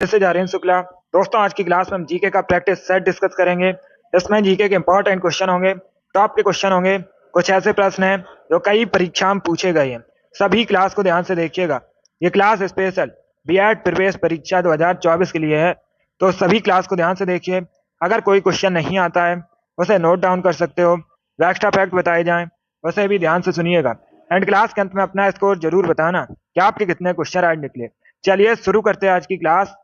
से जा रहे हैं शुक्ला। दोस्तों, आज की क्लास में हम जीके का प्रैक्टिस सेट डिस्कस करेंगे। इसमें जीके के इंपॉर्टेंट क्वेश्चन होंगे, टॉप के क्वेश्चन होंगे। कुछ ऐसे प्रश्न हैं जो कई परीक्षा में पूछे गए हैं। सभी क्लास को ध्यान से देखिएगा। ये क्लास स्पेशल बीएड प्रवेश परीक्षा 2024 के लिए है, तो सभी क्लास को ध्यान से देखिए। अगर कोई क्वेश्चन नहीं आता है उसे नोट डाउन कर सकते हो। एक्स्ट्रा फैक्ट बताए जाएं उसे भी ध्यान से सुनिएगा। एंड क्लास के अंत में अपना स्कोर जरूर बताना कि आपके कितने क्वेश्चन आज निकले। चलिए शुरू करते हैं आज की क्लास।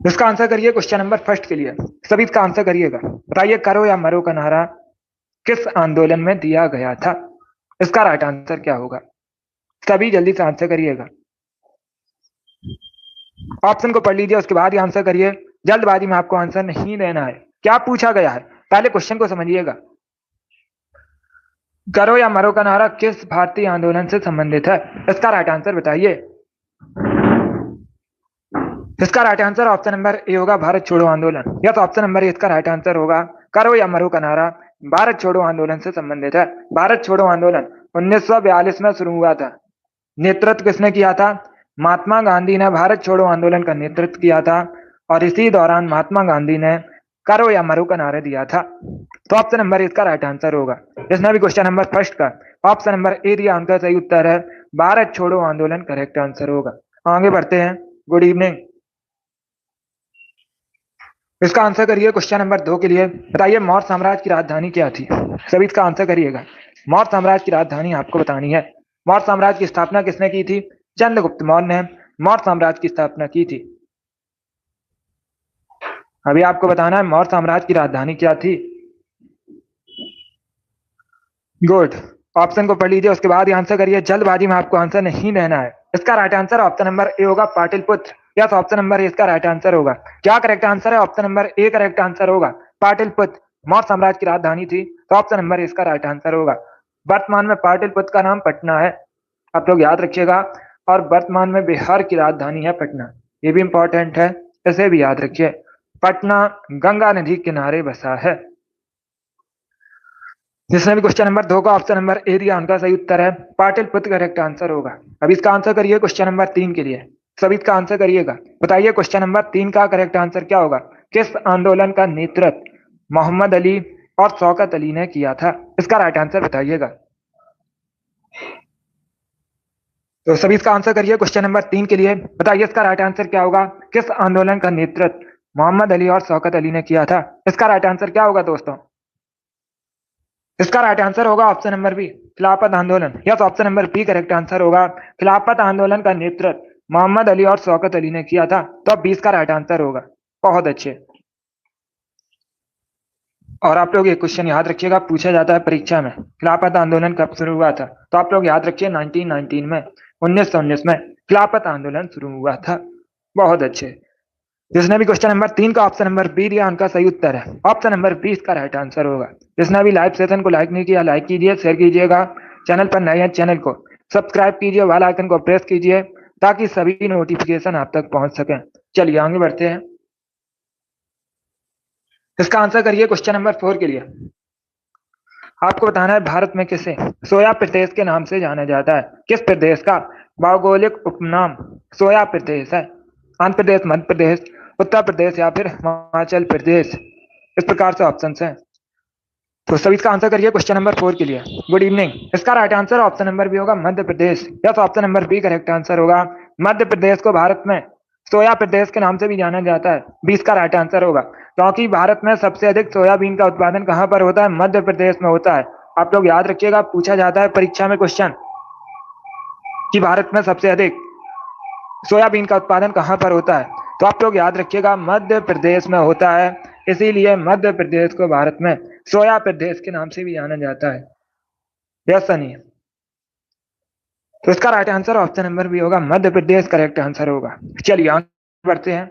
इसका आंसर करिए क्वेश्चन नंबर फर्स्ट के लिए। सभी इसका आंसर करिएगा। बताइए, करो या मरो का नारा किस आंदोलन में दिया गया था? इसका राइट आंसर क्या होगा? सभी जल्दी से आंसर करिएगा। ऑप्शन को पढ़ लीजिए, उसके बाद ही आंसर करिए। जल्दबाजी में आपको आंसर नहीं देना है। क्या पूछा गया है पहले क्वेश्चन को समझिएगा। करो या मरो का नारा किस भारतीय आंदोलन से संबंधित है? इसका राइट आंसर बताइए। इसका right answer option number A होगा, भारत छोड़ो आंदोलन। यस, ऑप्शन नंबर ए इसका राइट आंसर होगा। करो या मरो का नारा भारत छोड़ो आंदोलन से संबंधित है। भारत छोड़ो आंदोलन 1942 में शुरू हुआ था। नेतृत्व किसने किया था? महात्मा गांधी ने भारत छोड़ो आंदोलन का नेतृत्व किया था, और इसी दौरान महात्मा गांधी ने करो या मरो का नारा दिया था। तो ऑप्शन नंबर इसका राइट आंसर होगा। जिसने भी क्वेश्चन नंबर फर्स्ट का ऑप्शन नंबर ए दिया, उनका सही उत्तर है भारत छोड़ो आंदोलन करेक्ट आंसर होगा। आगे बढ़ते हैं। Good evening. इसका आंसर करिए क्वेश्चन नंबर 2 के लिए। बताइए, मौर्य साम्राज्य की राजधानी क्या थी? सभी इसका आंसर करिएगा। मौर्य साम्राज्य की राजधानी आपको बतानी है। मौर्य साम्राज्य की स्थापना किसने की थी? चंद्रगुप्त मौर्य ने मौर्य साम्राज्य की स्थापना की थी। अभी आपको बताना है मौर्य साम्राज्य की राजधानी क्या थी। गुड। ऑप्शन को पढ़ लीजिए, उसके बाद ही आंसर करिए। जल्दबाजी में आपको आंसर नहीं देना है। इसका right answer option number A होगा, Pataliputra. Yes, option number A इसका राइट आंसर होगा। क्या करेक्ट आंसर है? Option number A correct answer होगा। पाटलिपुत्र मौर्य साम्राज्य की राजधानी थी, तो ऑप्शन नंबर इसका राइट आंसर होगा। वर्तमान में पाटलिपुत्र का नाम पटना है, आप लोग याद रखिएगा। और वर्तमान में बिहार की राजधानी है पटना। ये भी इंपॉर्टेंट है, इसे भी याद रखिए। पटना गंगा नदी किनारे बसा है। जिसने भी क्वेश्चन नंबर 2 का ऑप्शन नंबर ए दिया, उनका सही उत्तर है पाटलिपुत्र करेक्ट आंसर होगा। अब इसका आंसर करिए क्वेश्चन नंबर 3 के लिए। सभी इसका आंसर करिएगा। बताइए, क्वेश्चन नंबर 3 का करेक्ट आंसर क्या होगा? किस आंदोलन का नेतृत्व मोहम्मद अली और शौकत अली ने किया था? इसका राइट आंसर बताइएगा। तो सभी इसका आंसर करिए क्वेश्चन नंबर 3 के लिए। बताइए, इसका राइट आंसर क्या होगा? किस आंदोलन का नेतृत्व मोहम्मद अली और शौकत अली ने किया था? इसका राइट आंसर क्या होगा दोस्तों? इसका राइट आंसर होगा ऑप्शन नंबर बी, खिलाफत आंदोलन। Yes, option number B correct answer होगा। खिलाफत आंदोलन का नेतृत्व मोहम्मद अली और शौकत अली ने किया था, तो अब 20 का राइट आंसर होगा। बहुत अच्छे। और आप लोग ये क्वेश्चन याद रखिएगा, पूछा जाता है परीक्षा में। खिलाफत आंदोलन कब शुरू हुआ था? तो आप लोग याद रखिए 1919 में, 1919 में खिलाफत आंदोलन शुरू हुआ था। बहुत अच्छे। जिसने भी क्वेश्चन नंबर 3 का ऑप्शन नंबर बी दिया, उनका सही उत्तर है ऑप्शन नंबर बी इसका राइट आंसर होगा। जिसने भी लाइव सेशन को लाइक नहीं किया, लाइक कीजिए, शेयर कीजिएगा। चैनल पर नए हैं, चैनल को सब्सक्राइब कीजिए, बेल आइकन को प्रेस कीजिए, ताकि सभी नोटिफिकेशन आप तक पहुंच सके। चलिए आगे बढ़ते हैं। इसका आंसर करिए क्वेश्चन नंबर 4 के लिए। आपको बताना है, भारत में किसे सोया प्रदेश के नाम से जाना जाता है? किस प्रदेश का भौगोलिक उपनाम सोया प्रदेश है? आंध्र प्रदेश, मध्य प्रदेश, उत्तर प्रदेश या फिर हिमाचल प्रदेश? इस प्रकार से ऑप्शन हैं। तो सभी इसका आंसर करिए क्वेश्चन नंबर 4 के लिए। Good evening. इसका right answer option number B होगा, Madhya Pradesh. Yes, option number B correct answer होगा। मध्य प्रदेश को भारत में सोया प्रदेश के नाम से भी जाना जाता है। 20 का राइट आंसर होगा, क्योंकि भारत में सबसे अधिक सोयाबीन का उत्पादन कहां पर होता है? मध्य प्रदेश में होता है। आप लोग याद रखिएगा, पूछा जाता है परीक्षा में क्वेश्चन कि भारत में सबसे अधिक सोयाबीन का उत्पादन कहां पर होता है, तो आप लोग याद रखिएगा मध्य प्रदेश में होता है। इसीलिए मध्य प्रदेश को भारत में सोया प्रदेश के नाम से भी जाना जाता है। यस नहीं? तो इसका right answer option number B होगा, मध्य प्रदेश करेक्ट आंसर होगा। चलिए आगे बढ़ते हैं।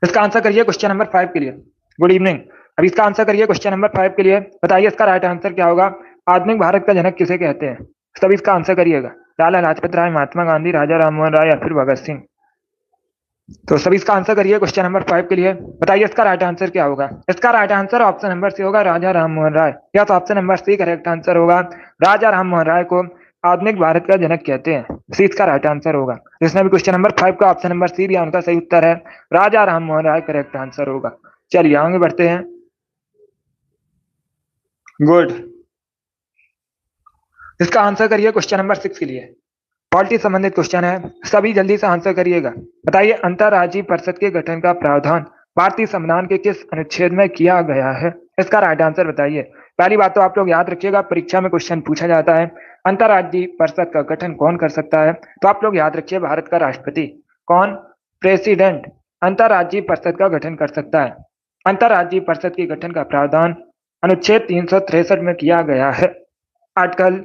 इसका आंसर करिए क्वेश्चन नंबर 5 के लिए। Good evening. अब इसका आंसर करिए क्वेश्चन नंबर 5 के लिए। बताइए, इसका राइट आंसर क्या होगा? आधुनिक भारत का जनक किसे कहते हैं? तभी इसका आंसर करिएगा। लाला लाजपत राय, महात्मा गांधी, राजा राममोहन राय या फिर भगत सिंह? तो सभी इसका आंसर करिए क्वेश्चन नंबर 5 के लिए। बताइए, इसका राइट आंसर क्या होगा? इसका right answer option number C होगा, राजा राममोहन राय। या तो option number C correct answer होगा। राजा राममोहन राय को आधुनिक भारत का जनक कहते हैं? सी इसका राइट आंसर होगा। जिसने भी क्वेश्चन नंबर 5 का ऑप्शन नंबर सी दिया उनका सही उत्तर है राजा राम मोहन राय करेक्ट आंसर होगा। चलिए आगे बढ़ते हैं। गुड। इसका आंसर करिए क्वेश्चन नंबर 6 के लिए। पॉलिटी संबंधित क्वेश्चन है, सभी जल्दी से आंसर करिएगा। बताइए अंतरराज्यीय परिषद के गठन का प्रावधान भारतीय संविधान के किस अनुच्छेद में किया गया है? इसका राइट आंसर बताइए। पहली बात तो आप लोग याद रखिएगा, परीक्षा में क्वेश्चन पूछा जाता है अंतरराज्यीय परिषद का गठन कौन कर सकता है, तो आप लोग याद रखिए भारत का राष्ट्रपति। कौन? प्रेसिडेंट अंतरराज्यीय परिषद का गठन कर सकता है। अंतरराज्यीय परिषद के गठन का प्रावधान अनुच्छेद 363 में किया गया है, आर्टिकल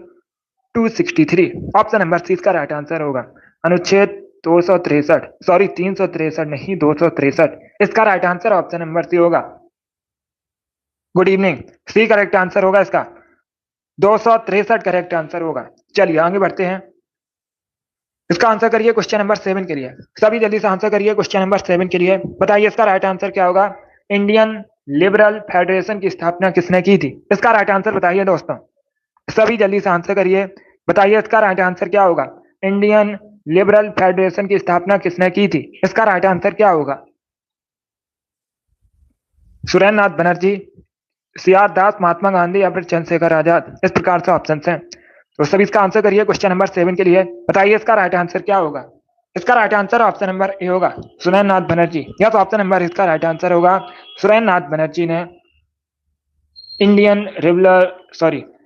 263। ऑप्शन नंबर सी इसका राइट आंसर होगा। अनुच्छेद 263, सॉरी 363 नहीं 263, इसका right answer option number C होगा। Good evening. C correct answer होगा इसका, 263 करेक्ट आंसर होगा। चलिए आगे बढ़ते हैं। इसका आंसर करिए क्वेश्चन नंबर 7 के लिए। सभी जल्दी से आंसर करिए क्वेश्चन नंबर 7 के लिए। बताइए इसका राइट आंसर क्या होगा? इंडियन लिबरल फेडरेशन की स्थापना किसने की थी? इसका राइट आंसर बताइए दोस्तों, सभी जल्दी से आंसर करिए। बताइए इसका राइट आंसर क्या होगा? इंडियन लिबरल फेडरेशन की स्थापना किसने की थी? इसका राइट आंसर क्या होगा? सुरेंद्र नाथ बनर्जी, सीआर दास, महात्मा गांधी या फिर चंद्रशेखर आजाद? इस प्रकार से ऑप्शन हैं, तो सभी इसका आंसर करिए क्वेश्चन नंबर 7 के लिए। बताइए इसका राइट आंसर क्या होगा? इसका right answer option number A होगा, सुरेंद्र नाथ बनर्जी। या तो ऑप्शन नंबर इसका राइट आंसर होगा सुरेंद्र नाथ बनर्जी ने इंडियन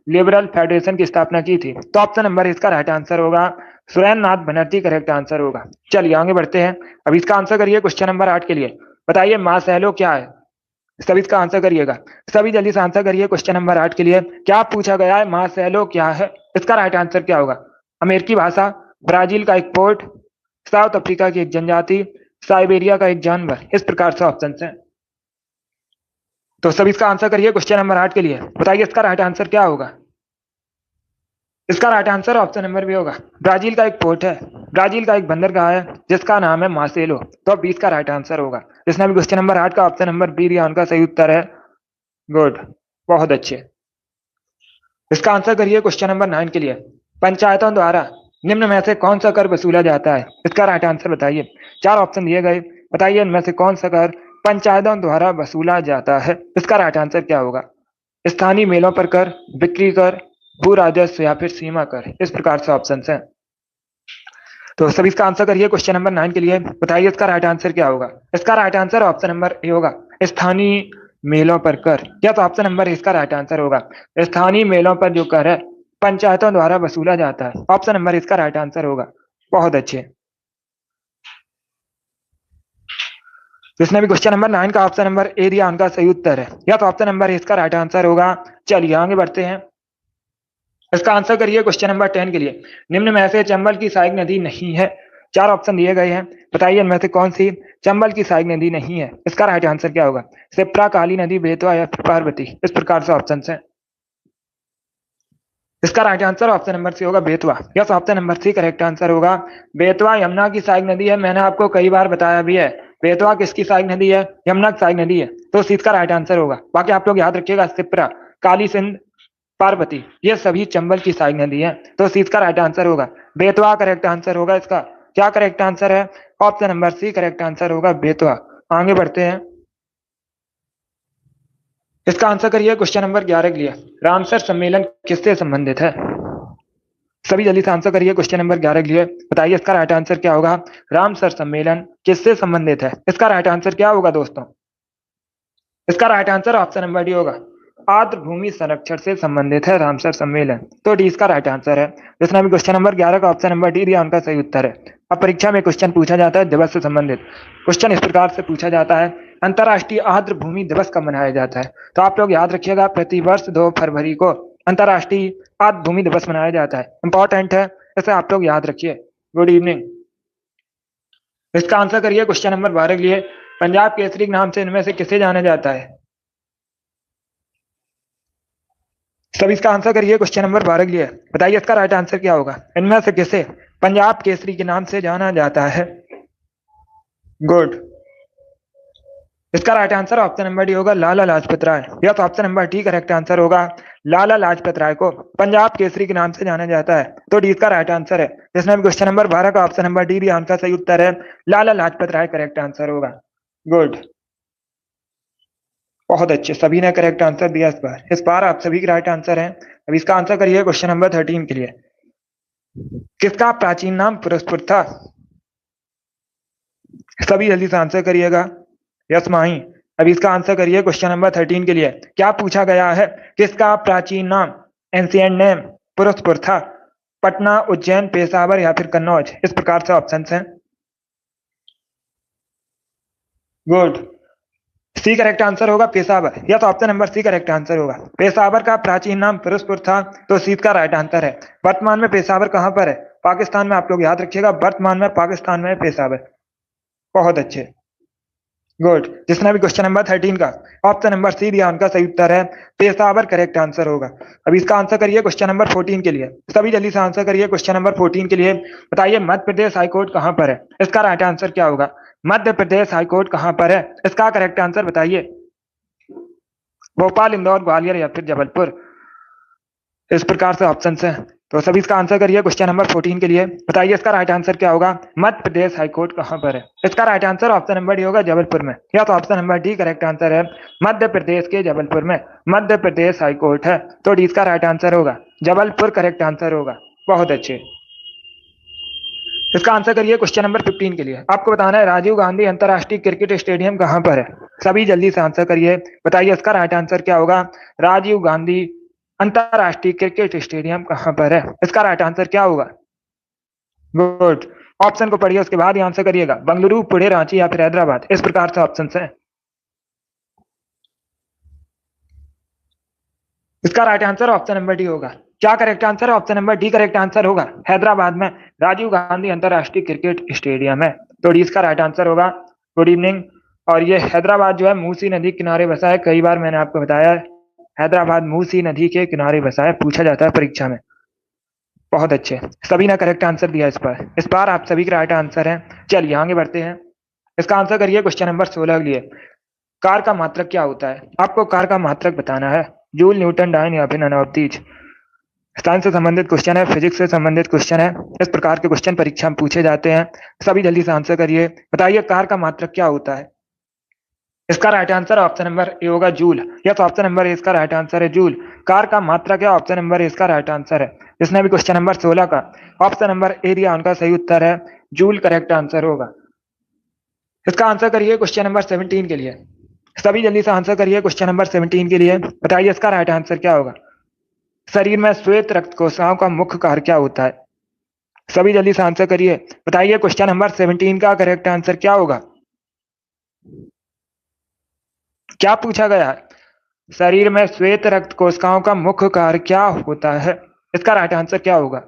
लिबरल फेडरेशन की स्थापना की थी, तो ऑप्शन नंबर इसका राइट आंसर होगा सुरेंद्र नाथ बनर्जी करेक्ट आंसर होगा। चलिए आगे बढ़ते हैं। अब इसका आंसर करिए क्वेश्चन नंबर 8 के लिए। बताइए मार्सेलो क्या है? सभी इसका आंसर करिएगा, सभी जल्दी से आंसर करिए क्वेश्चन नंबर 8 के लिए। क्या पूछा गया है? मार्सेलो क्या है? इसका राइट आंसर क्या होगा? अमेरिकी भाषा, ब्राजील का एक पोर्ट, साउथ अफ्रीका की एक जनजाति, साइबेरिया का एक जानवर? इस प्रकार से ऑप्शन है, तो सभी इसका आंसर करिए क्वेश्चन नंबर 8 के लिए। बताइए इसका राइट आंसर क्या होगा? इसका right answer option number B होगा, ब्राजील का एक पोर्ट है, ब्राजील का एक बंदरगाह है जिसका नाम है मार्सेलो, तो 20 का राइट आंसर होगा। जिसने भी क्वेश्चन नंबर 8 का ऑप्शन नंबर बी दिया उनका सही उत्तर है। गुड, बहुत अच्छे। इसका आंसर करिए क्वेश्चन नंबर 9 के लिए। पंचायतों द्वारा निम्न में से कौन सा कर वसूला जाता है? इसका राइट आंसर बताइए। 4 ऑप्शन दिए गए, बताइए इनमें से कौन सा कर पंचायतों द्वारा वसूला जाता है? इसका राइट आंसर क्या होगा? स्थानीय मेलों पर कर, बिक्री कर, भू राजस्व या फिर सीमा कर? इस प्रकार से ऑप्शन हैं, तो सभी इसका आंसर करिए क्वेश्चन नंबर 9 के लिए। बताइए इसका राइट आंसर क्या होगा? इसका right answer option number A होगा, स्थानीय मेलों पर कर। या तो ऑप्शन नंबर इसका राइट आंसर होगा, स्थानीय मेलों पर जो कर है पंचायतों द्वारा वसूला जाता है। ऑप्शन नंबर इसका राइट आंसर होगा। बहुत अच्छे। जिसने भी क्वेश्चन नंबर 9 का ऑप्शन नंबर ए दिया उनका सही उत्तर है, या तो ऑप्शन नंबर इसका राइट आंसर होगा। चलिए आगे बढ़ते हैं। इसका आंसर करिए क्वेश्चन नंबर 10 के लिए। निम्न में से चंबल की सहायक नदी नहीं है? 4 ऑप्शन दिए गए हैं, बताइए इनमें से कौन सी चंबल की सहायक नदी नहीं है? इसका राइट आंसर क्या होगा? सिप्रा, काली नदी, बेतवा या पार्वती? इस प्रकार से ऑप्शन हैं। इसका right answer option number C होगा, Betwa. Yes, option number C correct answer होगा। बेतवा यमुना की सहायक नदी है, मैंने आपको कई बार बताया भी है। बेतवा किसकी सहायक नदी है? यमुना की सहायक नदी है, तो सी का राइट आंसर होगा। बाकी आप लोग याद रखिएगा, सिप्रा, काली सिंध, पार्वती ये सभी चंबल की सहायक नदी है, तो सी का राइट आंसर होगा बेतवा करेक्ट आंसर होगा। इसका क्या करेक्ट आंसर है? Option number C correct answer होगा, बेतवा। आगे बढ़ते हैं। इसका आंसर करिए क्वेश्चन नंबर 11 के लिए। रामसर सम्मेलन किससे संबंधित है? सभी जल्दी से आंसर करिए क्वेश्चन नंबर 11 के लिए। बताइए इसका राइट आंसर क्या होगा? रामसर सम्मेलन किससे संबंधित है? इसका राइट आंसर क्या होगा दोस्तों? इसका right answer option number D होगा, आर्द्र भूमि संरक्षण से संबंधित है रामसर सम्मेलन, तो डी इसका राइट आंसर है। जिसने भी क्वेश्चन नंबर 11 का ऑप्शन नंबर डी दिया उनका सही उत्तर है। अब परीक्षा में क्वेश्चन पूछा जाता है दिवस से संबंधित। क्वेश्चन इस प्रकार से पूछा जाता है, अंतर्राष्ट्रीय आर्द्र भूमि दिवस कब मनाया जाता है? तो आप लोग याद रखिएगा, प्रतिवर्ष 2 फरवरी को अंतर्राष्ट्रीय आर्द्र भूमि दिवस मनाया जाता है। इंपॉर्टेंट है, इसे आप लोग याद रखिए। Good evening. इसका आंसर करिए क्वेश्चन नंबर 12 के लिए। पंजाब केसरी के नाम से इनमें से किसे जाना जाता है? सब इसका आंसर करिए क्वेश्चन नंबर 12 के लिए। बताइए इसका राइट आंसर क्या होगा? इनमें से किसे पंजाब केसरी के नाम से जाना जाता है? गुड, इसका right answer option number D होगा, Lala Lajpat Rai. Yes, option number D correct answer होगा, लाला लाजपत राय को पंजाब केसरी के नाम से जाना जाता है? तो डी इसका राइट आंसर है। इसमें भी क्वेश्चन नंबर 12 का ऑप्शन नंबर डी दिया, उनका सही उत्तर है लाला लाजपत राय करेक्ट आंसर होगा। गुड, बहुत अच्छे, सभी ने करेक्ट आंसर दिया इस बार आप सभी के राइट आंसर हैं। अब इसका आंसर करिए क्वेश्चन नंबर 13 के लिए। किसका प्राचीन नाम फिरोजपुर था? सभी जल्दी से आंसर करिएगा। यस माही। अब इसका आंसर करिए क्वेश्चन नंबर 13 के लिए। क्या पूछा गया है? किसका प्राचीन नाम एंशिएंट नेम फिरोजपुर था? पटना, उज्जैन, पेशावर या फिर कन्नौज? इस प्रकार से ऑप्शंस हैं। गुड, सी करेक्ट आंसर होगा Peshawar. Yes, option number C correct answer होगा। पेशावर का प्राचीन नाम फिरोजपुर था, तो सी का राइट आंसर है। वर्तमान में पेशावर कहां पर है? पाकिस्तान में। आप लोग याद रखिएगा, वर्तमान में पाकिस्तान में पेशावर। बहुत अच्छे, गुड। जिसने भी क्वेश्चन नंबर 13 का ऑप्शन नंबर सी दिया, उनका सही उत्तर है पेशावर करेक्ट आंसर होगा। अब इसका आंसर करिए क्वेश्चन नंबर 14 के लिए। सभी जल्दी से आंसर करिए क्वेश्चन नंबर 14 के लिए। बताइए मध्य प्रदेश हाईकोर्ट कहां पर है? इसका राइट आंसर क्या होगा? मध्य प्रदेश हाईकोर्ट कहां पर है? इसका करेक्ट आंसर बताइए। भोपाल, इंदौर, ग्वालियर या फिर जबलपुर? इस प्रकार से ऑप्शन है, तो सभी इसका आंसर करिए क्वेश्चन नंबर 14 के लिए। बताइए इसका राइट आंसर क्या होगा? मध्य प्रदेश हाईकोर्ट कहां पर है? इसका right answer option number D होगा, जबलपुर में। या तो option number D correct answer है, मध्य प्रदेश के जबलपुर में मध्य प्रदेश हाईकोर्ट है, तो डी इसका राइट आंसर होगा, जबलपुर करेक्ट आंसर होगा। बहुत अच्छे, इसका आंसर करिए क्वेश्चन नंबर 15 के लिए। आपको बताना है राजीव गांधी अंतरराष्ट्रीय क्रिकेट स्टेडियम कहां पर है? सभी जल्दी से आंसर करिए। बताइए इसका राइट आंसर क्या होगा? राजीव गांधी अंतरराष्ट्रीय क्रिकेट स्टेडियम कहां पर है? इसका राइट आंसर क्या होगा? गुड, ऑप्शन को पढ़िए, उसके बाद ही आंसर करिएगा। बंगलुरु, पुणे, रांची या फिर हैदराबाद? इस प्रकार से ऑप्शन है। इसका right answer option number D होगा। क्या करेक्ट आंसर है? Option number D correct answer होगा। हैदराबाद में राजीव गांधी अंतरराष्ट्रीय क्रिकेट स्टेडियम है, तो डी इसका राइट आंसर होगा। Good evening. और ये हैदराबाद जो है मूसी नदी किनारे बसा है। कई बार मैंने आपको बताया हैदराबाद मूसी नदी के किनारे बसा है, पूछा जाता है परीक्षा में। बहुत अच्छे, सभी ने करेक्ट आंसर दिया इस बार आप सभी के राइट आंसर हैं। चलिए आगे बढ़ते हैं। इसका आंसर करिए क्वेश्चन नंबर 16 के लिए। कार का मात्रक क्या होता है? आपको कार का मात्रक बताना है। जूल, न्यूटन, डायन या फिर ननॉप्टीज? साइंस से संबंधित क्वेश्चन है, फिजिक्स से संबंधित क्वेश्चन है। इस प्रकार के क्वेश्चन परीक्षा में पूछे जाते हैं। सभी जल्दी से आंसर करिए। बताइए कार का मात्रक क्या होता है? इसका right answer option number A होगा, joule. Yes, option number A इसका राइट आंसर है, जूल। कार का मात्रक क्या? ऑप्शन नंबर ए इसका राइट आंसर है। जिसने भी क्वेश्चन नंबर 16 का ऑप्शन नंबर ए दिया, उनका सही उत्तर है जूल करेक्ट आंसर होगा। इसका आंसर करिए क्वेश्चन नंबर 17 के लिए। सभी जल्दी से आंसर करिए क्वेश्चन नंबर 17 के लिए। बताइए इसका राइट आंसर क्या होगा? शरीर में श्वेत रक्त कोशिकाओं का मुख्य कार्य क्या होता है? सभी जल्दी से आंसर करिए। बताइए क्वेश्चन नंबर 17 का करेक्ट आंसर क्या होगा? क्या पूछा गया है? शरीर में श्वेत रक्त कोशिकाओं का मुख्य कार्य क्या होता है? इसका राइट आंसर क्या होगा?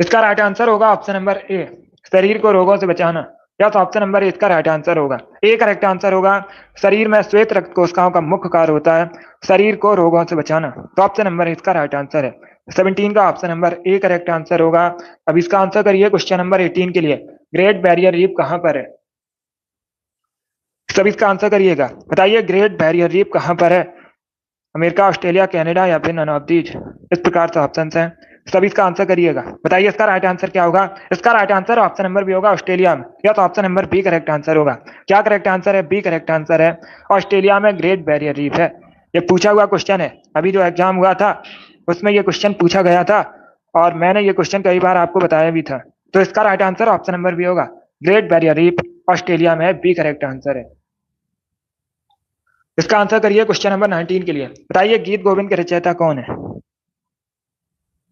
इसका राइट आंसर होगा ऑप्शन नंबर ए, शरीर को रोगों से बचाना। या तो ऑप्शन नंबर ए इसका राइट आंसर होगा। ए करेक्ट आंसर होगा। शरीर में श्वेत रक्त कोशिकाओं का मुख्य कार्य होता है शरीर को रोगों से बचाना, तो ऑप्शन नंबर इसका राइट आंसर है। 17 का option number A correct answer होगा। अब इसका आंसर करिए क्वेश्चन नंबर 18 के लिए। ग्रेट बैरियर रीफ कहां पर है? सब इसका आंसर करिएगा। बताइए ग्रेट बैरियर रीफ कहां पर है? अमेरिका, ऑस्ट्रेलिया, कनाडा या फिर नन ऑफ दीज? इस प्रकार से ऑप्शन हैं। सब इसका आंसर करिएगा। बताइए इसका राइट आंसर क्या होगा? इसका right answer option number B होगा, ऑस्ट्रेलिया में। या तो option number B correct answer होगा। क्या करेक्ट आंसर है? बी करेक्ट आंसर है। ऑस्ट्रेलिया में ग्रेट बैरियर रीफ है। ये पूछा हुआ क्वेश्चन है, अभी जो एग्जाम हुआ था उसमें ये क्वेश्चन पूछा गया था और मैंने ये क्वेश्चन कई बार आपको बताया भी था। तो इसका right answer option number B होगा, ग्रेट बैरियर रीफ ऑस्ट्रेलिया में है। बी करेक्ट आंसर है। इसका आंसर करिए क्वेश्चन नंबर 19 के लिए। बताइए गीत गोविंद के रचयिता कौन है?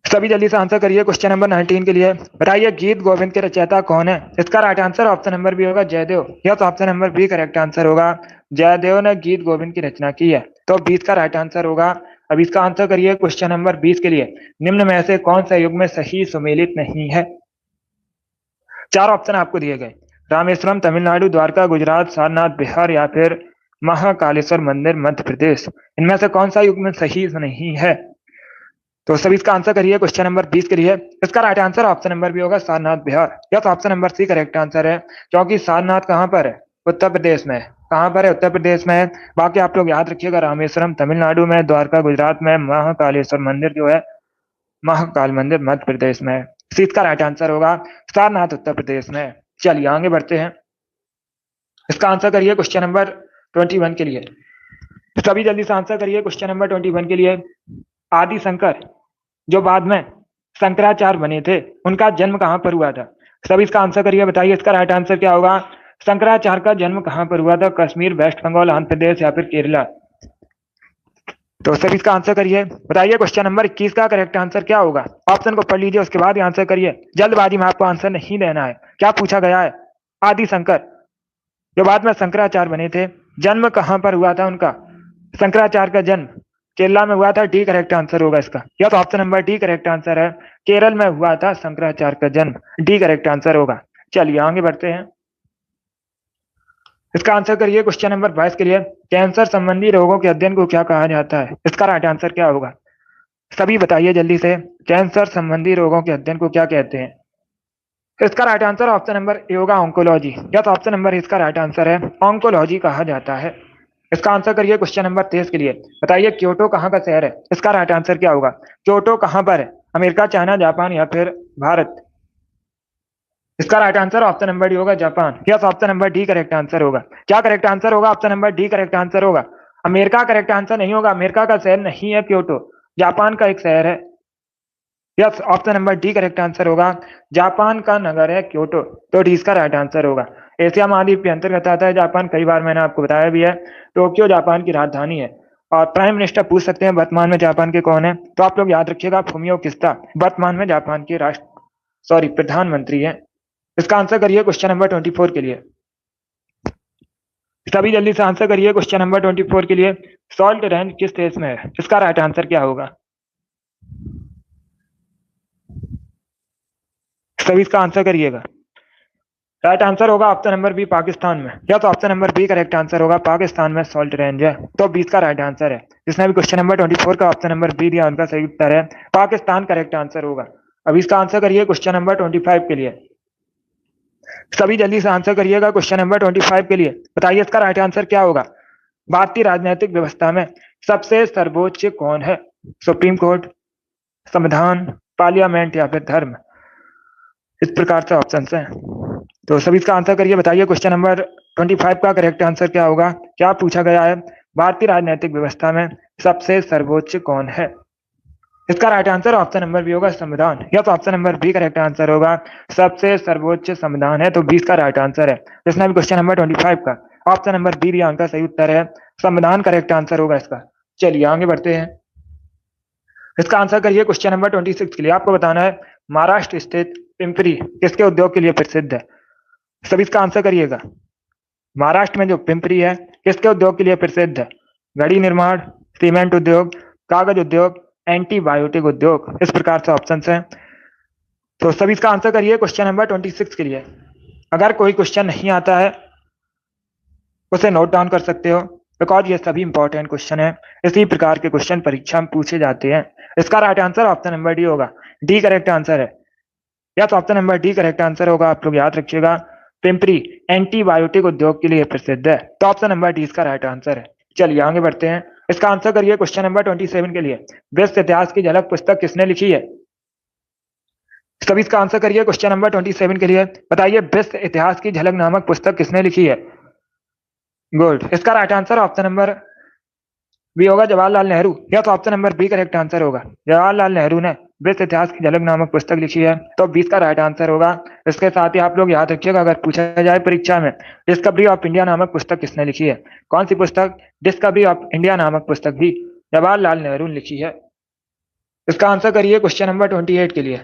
सभी जल्दी से आंसर करिए क्वेश्चन नंबर 19 के लिए। बताइए गीत गोविंद के रचयिता कौन है? इसका right answer option number B होगा, जयदेव। या तो option number B correct answer होगा, जयदेव ने गीत गोविंद की रचना की है, तो 20 का राइट आंसर होगा। अब इसका आंसर करिए क्वेश्चन नंबर 20 के लिए। निम्न में से कौन सा युग में सही सुमेलित नहीं है? चार ऑप्शन आपको दिए गए, रामेश्वरम तमिलनाडु, द्वारका गुजरात, सारनाथ बिहार या फिर महाकालेश्वर मंदिर मध्य प्रदेश। इनमें से कौन सा युग में सही नहीं है? तो सभी इसका आंसर करिए क्वेश्चन नंबर 20 के लिए। इसका right answer option number B होगा, सारनाथ बिहार। या तो option number C correct answer है, क्योंकि सारनाथ कहां पर है? उत्तर प्रदेश में। कहाँ पर है? उत्तर प्रदेश में है। बाकी आप लोग याद रखिएगा, रामेश्वरम तमिलनाडु में, द्वारका गुजरात में, महाकालेश्वर मंदिर जो है, महाकाल मंदिर मध्य प्रदेश में है। तो इसका राइट आंसर होगा सारनाथ उत्तर प्रदेश में है। चलिए आगे बढ़ते हैं। इसका आंसर करिए क्वेश्चन नंबर 21 के लिए। सभी जल्दी से आंसर करिए क्वेश्चन नंबर 21 के लिए। आदि शंकर जो बाद में शंकराचार्य बने थे, उनका जन्म कहाँ पर हुआ था? सभी इसका आंसर करिए, बताइए इसका राइट आंसर क्या होगा। शंकराचार्य का जन्म कहाँ पर हुआ था? कश्मीर, वेस्ट बंगाल, आंध्र प्रदेश या फिर केरला? तो सभी इसका आंसर करिए, बताइए क्वेश्चन नंबर 21 का करेक्ट आंसर क्या होगा। ऑप्शन को पढ़ लीजिए, उसके बाद ही आंसर करिए। जल्दबाजी में आपको आंसर नहीं देना है। क्या पूछा गया है? आदि शंकर जो बाद में शंकराचार्य बने थे, जन्म कहाँ पर हुआ था उनका? शंकराचार्य का जन्म केरला में हुआ था। डी करेक्ट आंसर होगा इसका। या तो option number D correct answer है, केरल में हुआ था शंकराचार्य का जन्म। डी करेक्ट आंसर होगा। चलिए आगे बढ़ते हैं। इसका आंसर करिए क्वेश्चन नंबर 22 के लिए। कैंसर संबंधी रोगों के अध्ययन को क्या कहा जाता है? इसका राइट आंसर क्या होगा? सभी बताइए जल्दी से, कैंसर संबंधी रोगों के अध्ययन को क्या कहते हैं? इसका right answer option number A होगा, ऑन्कोलॉजी। या तो ऑप्शन नंबर इसका राइट आंसर है, ऑन्कोलॉजी कहा जाता है। इसका आंसर करिए क्वेश्चन नंबर 23 के लिए। बताइए क्योटो कहाँ का शहर है? इसका राइट आंसर क्या होगा? क्योटो कहाँ पर है? अमेरिका, चाइना, जापान या फिर भारत? इसका right answer option number D होगा, Japan. Yes, option number D correct answer होगा। क्या करेक्ट आंसर होगा? Option number D correct answer होगा। अमेरिका करेक्ट आंसर नहीं होगा, अमेरिका का शहर नहीं है क्योटो, जापान का एक शहर है। Yes, option number D correct answer होगा, जापान का नगर है क्योटो। तो डी इसका राइट आंसर होगा। एशिया महाद्वीप के अंतर्गत आता है जापान, कई बार मैंने आपको बताया भी है। टोक्यो जापान की राजधानी है। और प्राइम मिनिस्टर पूछ सकते हैं वर्तमान में जापान के कौन है, तो आप लोग याद रखिएगा, फुमियो किस्ता वर्तमान में जापान के प्रधानमंत्री है। इसका आंसर करिए क्वेश्चन नंबर 24 के लिए। सभी जल्दी से आंसर करिए क्वेश्चन नंबर 24 के लिए। सॉल्ट रेंज किस देश में है? इसका राइट आंसर क्या होगा? सभी इसका आंसर करिएगा। राइट आंसर होगा ऑप्शन नंबर बी, पाकिस्तान में। या तो option number B correct answer होगा, पाकिस्तान में सॉल्ट रेंज है। तो 20 का राइट आंसर है। जिसने भी क्वेश्चन नंबर 24 का ऑप्शन नंबर बी दिया, उनका सही उत्तर है पाकिस्तान करेक्ट आंसर होगा। अब इसका आंसर करिए क्वेश्चन नंबर 25 के लिए। सभी जल्दी से आंसर करिएगा क्वेश्चन नंबर 25 के लिए। बताइए इसका राइट आंसर क्या होगा। भारतीय राजनीतिक व्यवस्था में सबसे सर्वोच्च कौन है? सुप्रीम कोर्ट, संविधान, पार्लियामेंट या फिर धर्म? इस प्रकार से ऑप्शन है। तो सभी इसका आंसर करिए, बताइए क्वेश्चन नंबर 25 का करेक्ट आंसर क्या होगा। क्या पूछा गया है? भारतीय राजनीतिक व्यवस्था में सबसे सर्वोच्च कौन है? इसका right answer option number B होगा, संविधान। या तो option number B correct answer होगा, सबसे सर्वोच्च संविधान है। तो 20 का राइट आंसर है। जिसने भी क्वेश्चन नंबर 25 का ऑप्शन नंबर बी दिया, उनका सही उत्तर है संविधान करेक्ट आंसर होगा इसका। चलिए आगे बढ़ते हैं। इसका आंसर करिए क्वेश्चन नंबर 26 के लिए। आपको बताना है महाराष्ट्र स्थित पिंपरी किसके उद्योग के लिए प्रसिद्ध है? सभी इसका आंसर करिएगा। महाराष्ट्र में जो पिंपरी है, किसके उद्योग के लिए प्रसिद्ध है? घड़ी निर्माण, सीमेंट उद्योग, कागज उद्योग, एंटीबायोटिक उद्योग? इस प्रकार से ऑप्शन है। तो सभी इसका आंसर करिए क्वेश्चन नंबर 26 के लिए। अगर कोई क्वेश्चन नहीं आता है उसे नोट डाउन कर सकते हो, बिकॉज ये सभी इंपॉर्टेंट क्वेश्चन है। इसी प्रकार के क्वेश्चन परीक्षा में पूछे जाते हैं। इसका right answer option number D होगा, डी करेक्ट आंसर है। या तो option number D correct answer होगा। आप लोग याद रखिएगा, पिंपरी एंटीबायोटिक उद्योग के लिए प्रसिद्ध है। तो ऑप्शन नंबर डी इसका राइट आंसर है। चलिए आगे बढ़ते हैं। इसका आंसर करिए क्वेश्चन नंबर 27 के लिए। विश्व इतिहास की झलक पुस्तक किसने लिखी है? सभी इसका आंसर करिए क्वेश्चन नंबर 27 के लिए। बताइए विश्व इतिहास की झलक नामक पुस्तक किसने लिखी है? गुड। इसका right answer option number B होगा, जवाहरलाल नेहरू। या तो option number B correct answer होगा, जवाहरलाल नेहरू ने विश्व इतिहास की झलक नामक पुस्तक लिखी है। तो 20 का राइट आंसर होगा। इसके साथ ही आप लोग याद रखिएगा, अगर पूछा जाए परीक्षा में, डिस्कवरी ऑफ इंडिया नामक पुस्तक किसने लिखी है? कौन सी पुस्तक? डिस्कवरी ऑफ इंडिया नामक पुस्तक भी जवाहरलाल नेहरू ने लिखी है। इसका आंसर करिए क्वेश्चन नंबर 28 के लिए।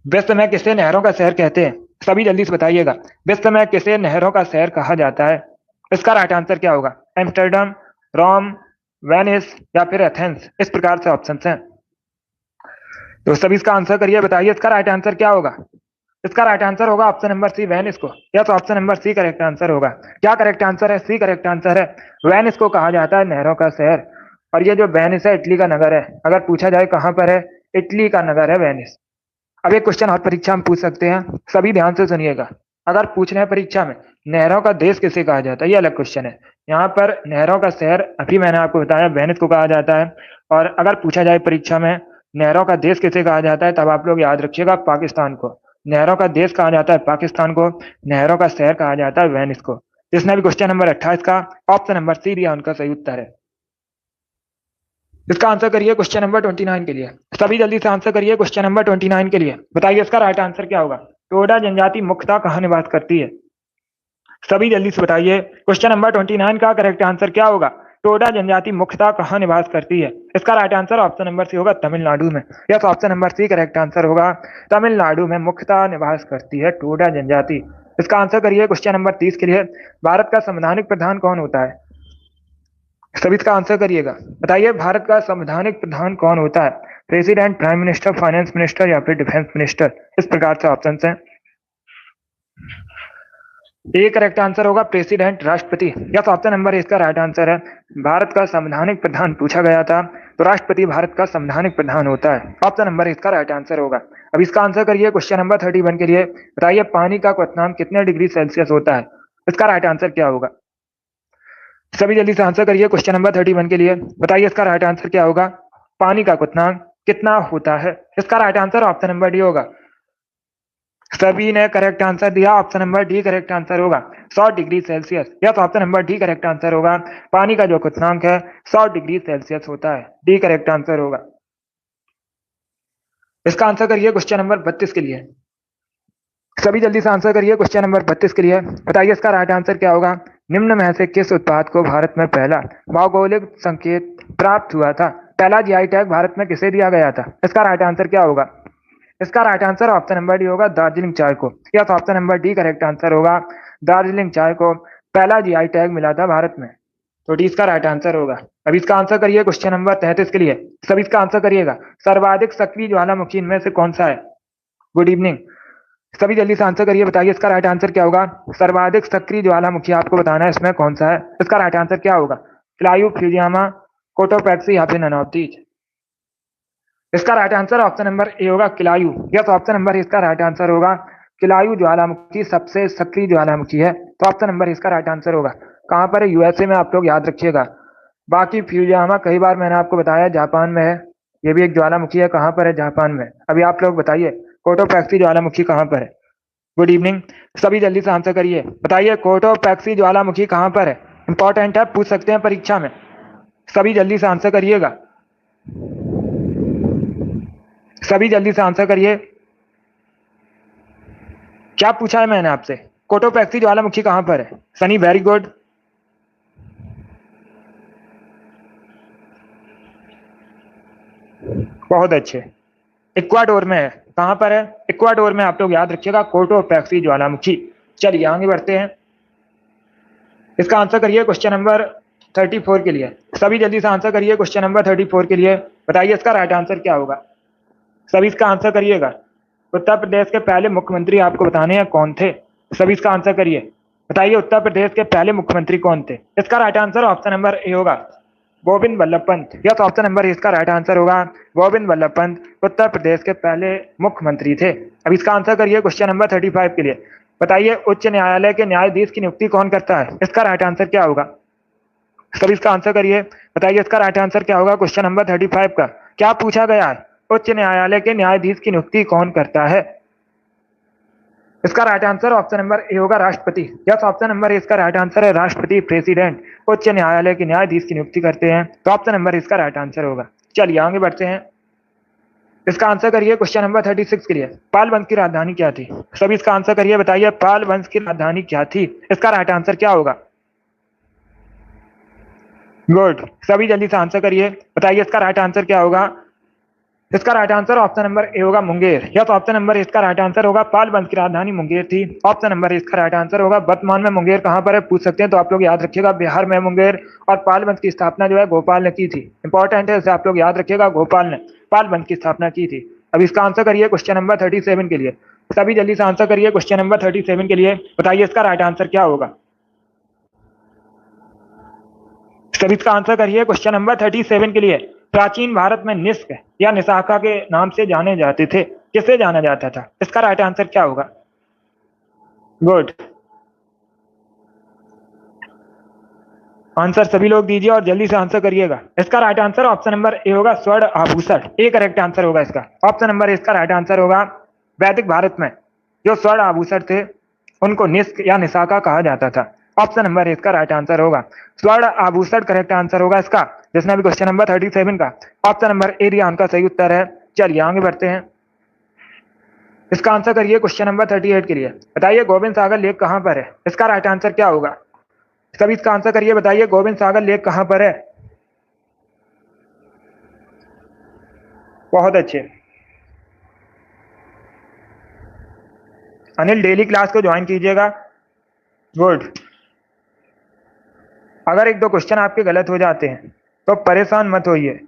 विश्व में किसे नहरों का शहर कहते हैं? सभी जल्दी से बताइएगा, विश्व में किसे नहरों का शहर कहा जाता है? इसका राइट आंसर क्या होगा? एम्स्टर्डम, रोम, वेनिस या फिर एथेंस? इस प्रकार से ऑप्शन हैं। तो सभी इसका आंसर करिए, बताइए इसका राइट आंसर क्या होगा। इसका राइट आंसर होगा ऑप्शन नंबर सी, वेनिस को। या तो option number C correct answer होगा। क्या करेक्ट आंसर है? सी करेक्ट आंसर है। वेनिस को कहा जाता है नहरों का शहर। और ये जो वेनिस है, इटली का नगर है। अगर पूछा जाए कहां पर है, इटली का नगर है वेनिस। अब एक क्वेश्चन और परीक्षा में पूछ सकते हैं, सभी ध्यान से सुनिएगा। अगर पूछ रहे हैं परीक्षा में नहरों का देश किसे कहा जाता है, ये अलग क्वेश्चन है। यहाँ पर नहरों का शहर अभी मैंने आपको बताया वेनिस को कहा जाता है। और अगर पूछा जाए परीक्षा में नहरों का देश किसे कहा जाता है, तब आप लोग याद रखिएगा पाकिस्तान को। नहरों का देश कहा जाता है पाकिस्तान को, नहरों का शहर कहा जाता है वेनिस को। जिसने भी क्वेश्चन नंबर 28 का ऑप्शन नंबर सी दिया उनका सही उत्तर है। इसका आंसर करिए क्वेश्चन नंबर 29 के लिए। सभी जल्दी से आंसर करिए क्वेश्चन नंबर 29 के लिए। बताइए इसका राइट आंसर क्या होगा। टोडा जनजाति मुख्यतः कहाँ निवास करती है? सभी जल्दी से बताइए क्वेश्चन नंबर 29 का करेक्ट आंसर क्या होगा। टोडा जनजाति मुख्यतः कहाँ निवास करती है? इसका right answer option number C होगा तमिलनाडु में। Yes, option number C correct answer होगा। तमिलनाडु में मुख्यतः निवास करती है टोडा जनजाति। इसका आंसर करिए क्वेश्चन नंबर 30 के लिए। भारत का संवैधानिक प्रधान कौन होता है? सभी इसका आंसर करिएगा। बताइए भारत का संवैधानिक प्रधान कौन होता है? President, prime minister, finance minister या फिर डिफेंस मिनिस्टर। इस प्रकार से ऑप्शन है। ए करेक्ट आंसर होगा प्रेसिडेंट, राष्ट्रपति। यस, ऑप्शन नंबर इसका राइट आंसर है। भारत का संवैधानिक प्रधान पूछा गया था तो राष्ट्रपति भारत का संवैधानिक प्रधान होता है। ऑप्शन नंबर इसका राइट आंसर होगा। अब इसका आंसर करिए क्वेश्चन नंबर 31 के लिए। बताइए पानी का क्वथनांक कितने डिग्री सेल्सियस होता है? इसका राइट आंसर क्या होगा? सभी जल्दी से आंसर करिए क्वेश्चन नंबर 31 के लिए। बताइए इसका राइट आंसर क्या होगा। पानी का क्वथनांक कितना होता है? इसका right answer option number D होगा। सभी ने करेक्ट आंसर दिया, option number D correct answer होगा 100 degree Celsius. Yes, option number D correct answer होगा। पानी का जो क्वथनांक है 100 डिग्री सेल्सियस होता है। डी करेक्ट आंसर होगा। इसका आंसर करिए क्वेश्चन नंबर 32 के लिए। सभी जल्दी से आंसर करिए क्वेश्चन नंबर 32 के लिए। बताइए इसका राइट आंसर क्या होगा। निम्न में से किस उत्पाद को भारत में पहला भौगोलिक संकेत प्राप्त हुआ था? पहला जीआई टैग भारत में किसे दिया गया था? इसका राइट आंसर क्या होगा। इसका right answer option number D होगा दार्जिलिंग चाय को। Yes, option number D correct answer होगा। दार्जिलिंग चाय को पहला जीआई टैग मिला था भारत में, तो डी इसका राइट आंसर होगा। अब इसका आंसर करिए क्वेश्चन नंबर 33 के लिए। सभी इसका आंसर करिएगा। सर्वाधिक सक्रिय ज्वालामुखी इनमें से कौन सा है? Good evening. सभी जल्दी से आंसर करिए। बताइए इसका राइट आंसर क्या होगा। सर्वाधिक सक्रिय ज्वालामुखी आपको बताना है इसमें कौन सा है। इसका राइट आंसर क्या होगा। क्लायू, फ्यूजियामा, कोटोपैक्सी या फिर नैनोप्टीज। इसका right answer option number A होगा क्लायू। यस, ऑप्शन नंबर इसका राइट आंसर होगा। क्लायू ज्वालामुखी सबसे सक्रिय ज्वालामुखी है, तो ऑप्शन नंबर इसका राइट आंसर होगा। कहाँ पर है? यूएसए में, आप लोग याद रखिएगा। बाकी फ्यूजियामा कई बार मैंने आपको बताया जापान में है, ये भी एक ज्वालामुखी है। कहाँ पर है? जापान में। अभी आप लोग बताइए कोटोपैक्सी ज्वालामुखी कहाँ पर है? Good evening. सभी जल्दी से आंसर करिए। बताइए कोटोपैक्सी ज्वालामुखी कहाँ पर है? इंपॉर्टेंट है, पूछ सकते हैं परीक्षा में। सभी जल्दी से आंसर करिएगा। सभी जल्दी से आंसर करिए। क्या पूछा है मैंने आपसे? कोटोपैक्सी ज्वालामुखी कहां पर है? Sunny, very good. बहुत अच्छे। इक्वाडोर में है। कहां पर है? इक्वाडोर में। आप लोग याद रखिएगा कोटोपैक्सी ज्वालामुखी। चलिए आगे बढ़ते हैं। इसका आंसर करिए क्वेश्चन नंबर 34 के लिए। सभी जल्दी से आंसर करिए क्वेश्चन नंबर 34 के लिए। बताइए इसका राइट आंसर क्या होगा। सभी इसका आंसर करिएगा। उत्तर प्रदेश के पहले मुख्यमंत्री आपको बताने हैं कौन थे। सभी इसका आंसर करिए। बताइए उत्तर प्रदेश के पहले मुख्यमंत्री कौन थे? इसका right answer option number A होगा Govind Vallabh Pant. Yes, option number इसका राइट आंसर होगा गोविंद वल्लभ पंत उत्तर प्रदेश के पहले मुख्यमंत्री थे। अब इसका आंसर करिए क्वेश्चन नंबर 35 के लिए। बताइए उच्च न्यायालय के न्यायाधीश की नियुक्ति कौन करता है? इसका राइट आंसर क्या होगा। सभी इसका आंसर करिए। बताइए इसका राइट आंसर क्या होगा क्वेश्चन नंबर 35 का। क्या पूछा गया है? उच्च न्यायालय के न्यायाधीश की नियुक्ति कौन करता है? इसका right answer option number A होगा राष्ट्रपति। यस, ऑप्शन नंबर इसका राइट आंसर है राष्ट्रपति, प्रेसिडेंट उच्च न्यायालय के न्यायाधीश की नियुक्ति करते हैं, तो ऑप्शन नंबर इसका राइट आंसर होगा। चलिए आगे बढ़ते हैं। इसका आंसर करिए क्वेश्चन नंबर 36 के लिए। पाल वंश की राजधानी क्या थी? सभी इसका आंसर करिए। बताइए पाल वंश की राजधानी क्या थी? इसका राइट आंसर क्या होगा। गुड। सभी जल्दी से आंसर करिए। बताइए इसका राइट आंसर क्या होगा। इसका right answer option number A होगा मुंगेर। यस, ऑप्शन नंबर इसका राइट आंसर होगा। पाल वंश की राजधानी मुंगेर थी। ऑप्शन नंबर इसका राइट आंसर होगा। वर्तमान में मुंगेर कहां पर है पूछ सकते हैं, तो आप लोग याद रखिएगा बिहार में मुंगेर। और पाल वंश की स्थापना जो है भोपाल ने की थी। इंपॉर्टेंट है, इसे आप लोग याद रखिएगा। भोपाल ने पाल वंश की स्थापना की थी। अब इसका आंसर करिए क्वेश्चन नंबर 37 के लिए। सभी जल्दी से आंसर करिए क्वेश्चन नंबर 37 के लिए। बताइए इसका राइट आंसर क्या होगा। सभी इसका आंसर करिए क्वेश्चन नंबर 37 के लिए। प्राचीन भारत में निष्क या निशाखा के नाम से जाने जाते थे, किसे जाना जाता था? इसका राइट आंसर क्या होगा। गुड। आंसर सभी लोग दीजिए और जल्दी से आंसर करिएगा। इसका right answer option number A होगा, स्वर्ण आभूषण। ए करेक्ट आंसर होगा इसका। ऑप्शन नंबर ए इसका राइट आंसर होगा। वैदिक भारत में जो स्वर्ण आभूषण थे उनको निष्क या निशाका कहा जाता था। ऑप्शन नंबर ए इसका राइट आंसर होगा। स्वर्ण आभूषण करेक्ट आंसर होगा इसका, जिसने भी क्वेश्चन नंबर 37 का ऑप्शन नंबर ए दिया उनका सही उत्तर है। चलिए आगे बढ़ते हैं। इसका आंसर करिए क्वेश्चन नंबर 38 के लिए। बताइए गोविंद सागर लेक कहां पर है? इसका राइट आंसर क्या होगा? सभी इसका आंसर करिए। बताइए गोविंद सागर लेक कहां पर है? बहुत अच्छे। अनिल डेली क्लास को ज्वाइन कीजिएगा। गुड। अगर एक दो क्वेश्चन आपके गलत हो जाते हैं तो परेशान मत होइए,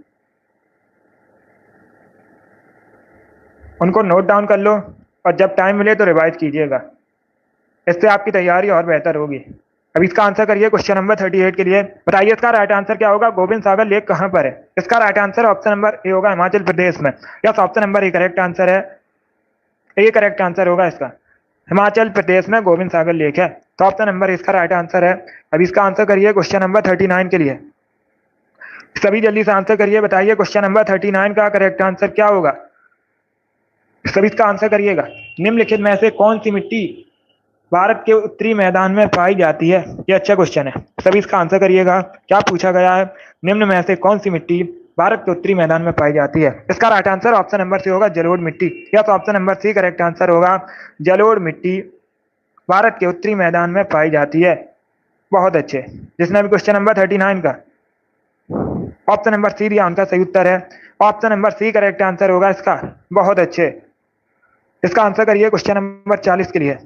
उनको नोट डाउन कर लो और जब टाइम मिले तो रिवाइज कीजिएगा। इससे आपकी तैयारी और बेहतर होगी। अब इसका आंसर करिए क्वेश्चन नंबर 38 के लिए। बताइए इसका राइट आंसर क्या होगा? गोविंद सागर लेक कहां पर है? इसका right answer option number A होगा, हिमाचल प्रदेश में। Yes, option number A correct answer है। ए करेक्ट आंसर होगा इसका। हिमाचल प्रदेश में गोविंद सागर लेक है, तो ऑप्शन नंबर इसका राइट आंसर है। अब इसका आंसर करिए क्वेश्चन नंबर 39 के लिए। सभी जल्दी से आंसर करिए। बताइए क्वेश्चन नंबर 39 का करेक्ट आंसर क्या होगा? सभी इसका आंसर करिएगा। निम्नलिखित में से कौन सी मिट्टी भारत के उत्तरी मैदान में पाई जाती है? ये अच्छा क्वेश्चन है, सभी इसका आंसर करिएगा। क्या पूछा गया है? निम्न में से कौन सी मिट्टी भारत के उत्तरी मैदान में पाई जाती है? इसका right answer option number C होगा, जलोढ़ मिट्टी। या तो option number C correct answer होगा। जलोढ़ मिट्टी भारत के उत्तरी मैदान में पाई जाती है। बहुत अच्छे। जिसने भी क्वेश्चन नंबर 39 का ऑप्शन नंबर सी दिया उनका सही उत्तर है। Option number C correct answer होगा इसका। बहुत अच्छे। इसका आंसर करिए क्वेश्चन नंबर 40 के लिए।